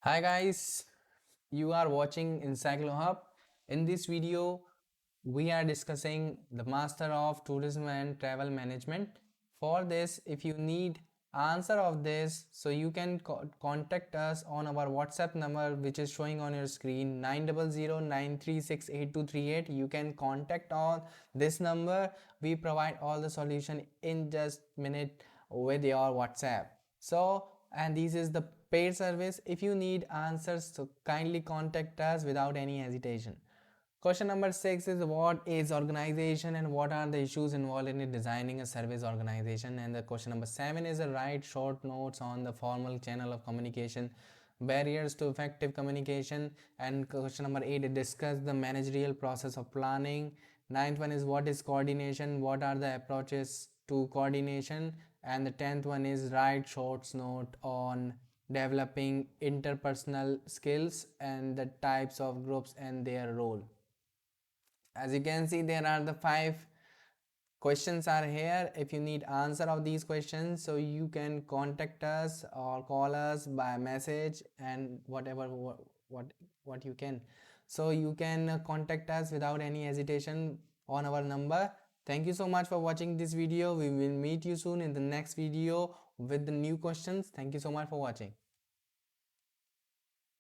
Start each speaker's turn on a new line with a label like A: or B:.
A: Hi guys, you are watching Encyclo Hub. In this video, we are discussing the Master of Tourism and Travel Management. For this, if you need answer of this, so you can contact us on our WhatsApp number which is showing on your screen 90093688238. You can contact on this number. We provide all the solution in just minute with your WhatsApp. So, and this is the paid service. If you need answers, so kindly contact us without any hesitation. Question number 6 is, what is organization and what are the issues involved in designing a service organization? And the question number 7 is, write short notes on the formal channel of communication, barriers to effective communication. And question number 8, discuss the managerial process of planning. Ninth one is, what is coordination, what are the approaches to coordination? And the 10th one is, write short note on developing interpersonal skills and the types of groups and their role. As you can see, there are the 5 questions are here. If you need answer of these questions, so you can contact us or call us by message and whatever what you can. So you can contact us without any hesitation on our number. Thank you so much for watching this video. We will meet you soon in the next video with the new questions. Thank you so much for watching.